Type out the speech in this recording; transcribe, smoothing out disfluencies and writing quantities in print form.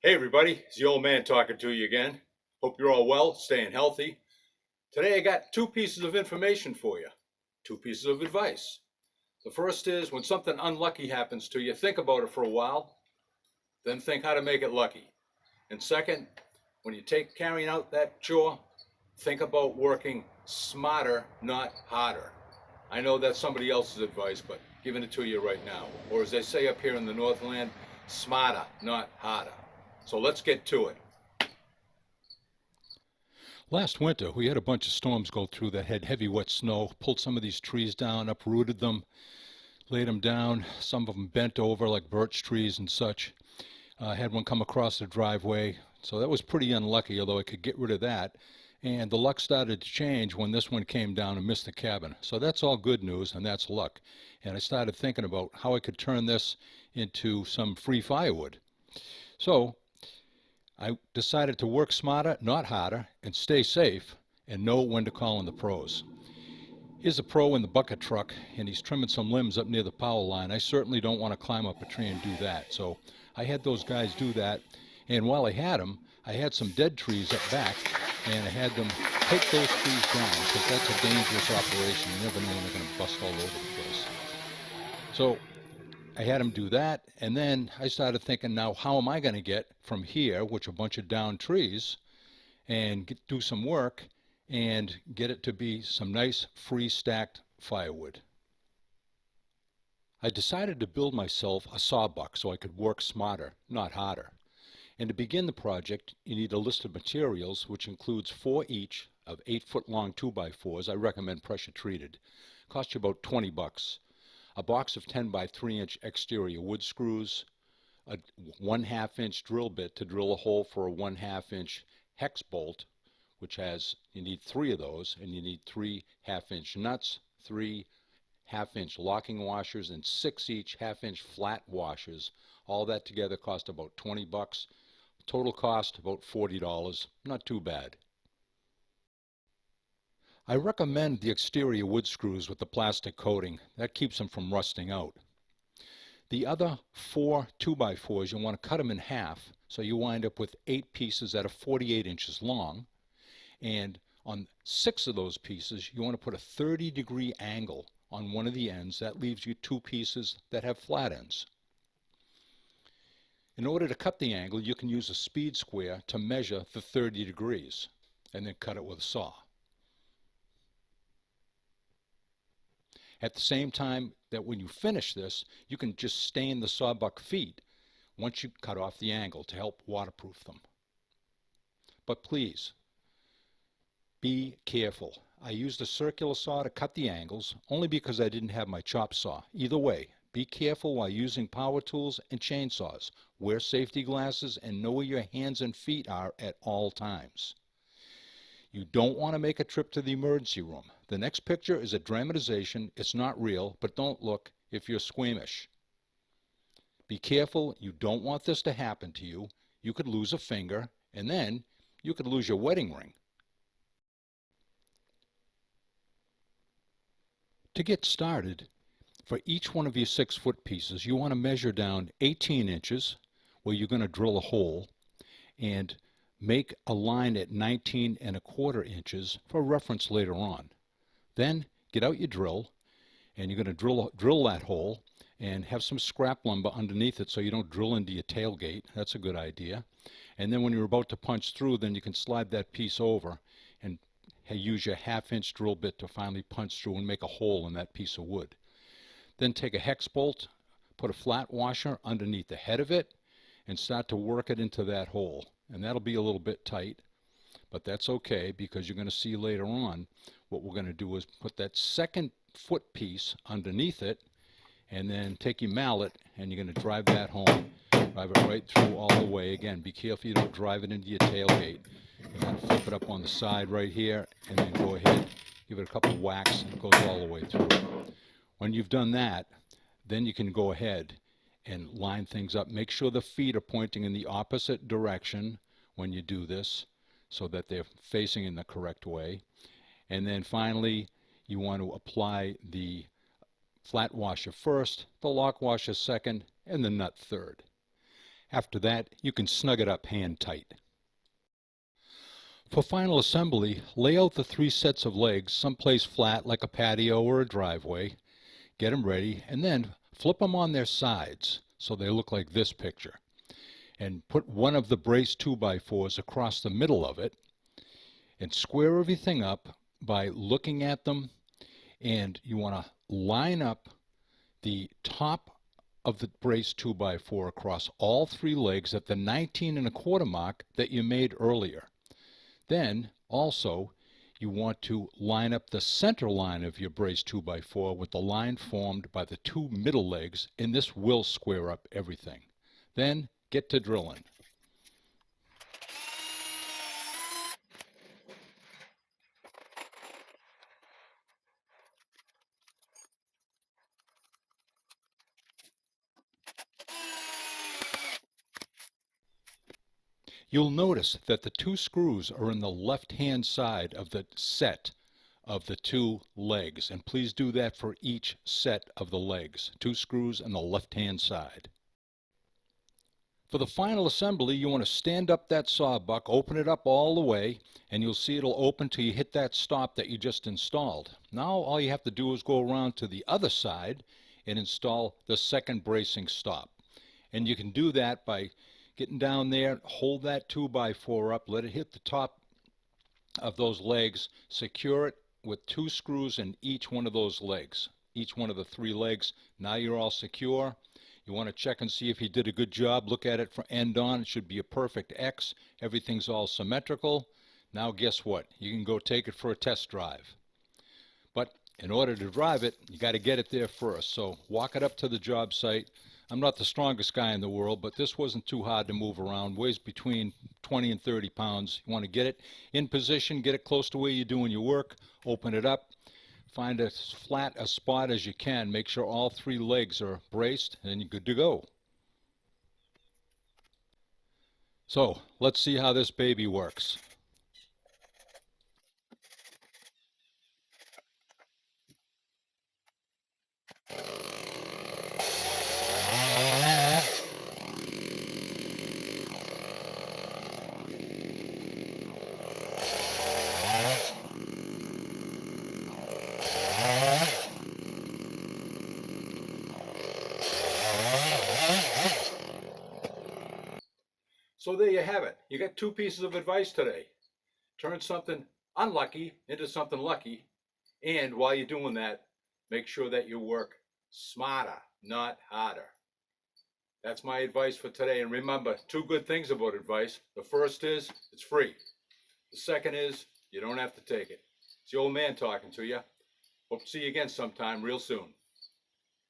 Hey everybody, it's the old man talking to you again. Hope you're all well, staying healthy. Today I got two pieces of information for you, two pieces of advice. The first is when something unlucky happens to you, think about it for a while, then think how to make it lucky. And second, when you take carrying out that chore, think about working smarter, not harder. I know that's somebody else's advice, but giving it to you right now. Or as they say up here in the Northland, smarter, not harder. So let's get to it. Last winter, we had a bunch of storms go through that had heavy wet snow, pulled some of these trees down, uprooted them, laid them down. Some of them bent over like birch trees and such. Had one come across the driveway, so that was pretty unlucky, although I could get rid of that. And the luck started to change when this one came down and missed the cabin. So that's all good news, and that's luck. And I started thinking about how I could turn this into some free firewood. So I decided to work smarter, not harder, and stay safe, and know when to call in the pros. Here's a pro in the bucket truck, and he's trimming some limbs up near the power line. I certainly don't want to climb up a tree and do that. So I had those guys do that, and while I had them, I had some dead trees up back, and I had them take those trees down, because that's a dangerous operation. You never know when they're going to bust all over the place. So I had him do that, and then I started thinking, now how am I going to get from here, which are a bunch of down trees, and do some work and get it to be some nice free stacked firewood. I decided to build myself a sawbuck so I could work smarter, not harder. And to begin the project, you need a list of materials, which includes 4 each of 8-foot long 2x4s. I recommend pressure treated. Cost you about 20 bucks. A box of 10 by 3 inch exterior wood screws, a 1/2 inch drill bit to drill a hole for a 1/2 inch hex bolt, which you need 3 of those, and you need 3 1/2 inch nuts, 3 1/2 inch locking washers, and 6 each 1/2 inch flat washers. All that together cost about 20 bucks. Total cost about $40. Not too bad. I recommend the exterior wood screws with the plastic coating. That keeps them from rusting out. The other 4 2x4s, you want to cut them in half, so you wind up with 8 pieces that are 48 inches long. And on 6 of those pieces, you want to put a 30-degree angle on one of the ends. That leaves you 2 pieces that have flat ends. In order to cut the angle, you can use a speed square to measure the 30 degrees and then cut it with a saw. At the same time that when you finish this, you can just stain the sawbuck feet once you cut off the angle to help waterproof them. But please, be careful. I used a circular saw to cut the angles only because I didn't have my chop saw. Either way, be careful while using power tools and chainsaws. Wear safety glasses and know where your hands and feet are at all times. You don't want to make a trip to the emergency room. The next picture is a dramatization. It's not real, but don't look if you're squeamish. Be careful. You don't want this to happen to you. You could lose a finger, and then you could lose your wedding ring. To get started, for each one of your 6-foot pieces, you want to measure down 18 inches where you're going to drill a hole, and make a line at 19 1/4 inches for reference later on. Then get out your drill, and you're going to drill that hole and have some scrap lumber underneath it so you don't drill into your tailgate. That's a good idea. And then when you're about to punch through, then you can slide that piece over and use your 1/2 inch drill bit to finally punch through and make a hole in that piece of wood. Then take a hex bolt, put a flat washer underneath the head of it, and start to work it into that hole. And that'll be a little bit tight, but that's okay, because you're going to see later on what we're going to do is put that 2nd foot piece underneath it, and then take your mallet and you're going to drive that home. Drive it right through all the way. Again, be careful you don't drive it into your tailgate. You're going to flip it up on the side right here, and then go ahead, give it a couple of whacks, and it goes all the way through. When you've done that, then you can go ahead and line things up. Make sure the feet are pointing in the opposite direction when you do this, so that they're facing in the correct way. And then finally, you want to apply the flat washer first, the lock washer second, and the nut third. After that, you can snug it up hand tight. For final assembly, lay out the 3 sets of legs someplace flat like a patio or a driveway. Get them ready, and then flip them on their sides so they look like this picture. And put one of the braced 2x4s across the middle of it, and square everything up by looking at them, and you want to line up the top of the braced 2x4 across all 3 legs at the 19 1/4 mark that you made earlier. Then also you want to line up the center line of your braced 2x4 with the line formed by the 2 middle legs, and this will square up everything. Then get to drilling. You'll notice that the 2 screws are in the left-hand side of the set of the 2 legs, and please do that for each set of the legs. 2 screws on the left-hand side. For the final assembly, you want to stand up that sawbuck, open it up all the way, and you'll see it'll open till you hit that stop that you just installed. Now all you have to do is go around to the other side and install the second bracing stop. And you can do that by getting down there, hold that 2x4 up, let it hit the top of those legs, secure it with 2 screws in each one of those legs, each one of the 3 legs. Now you're all secure. You want to check and see if you did a good job. Look at it from end on. It should be a perfect X. Everything's all symmetrical. Now guess what? You can go take it for a test drive. But in order to drive it, you got to get it there first. So walk it up to the job site. I'm not the strongest guy in the world, but this wasn't too hard to move around. Weighs between 20 and 30 pounds. You want to get it in position, get it close to where you're doing your work, open it up, find as flat a spot as you can. Make sure all 3 legs are braced, and then you're good to go. So let's see how this baby works. So there you have it. You got 2 pieces of advice today. Turn something unlucky into something lucky. And while you're doing that, make sure that you work smarter, not harder. That's my advice for today. And remember, 2 good things about advice. The first is it's free. The second is you don't have to take it. It's the old man talking to you. Hope to see you again sometime real soon.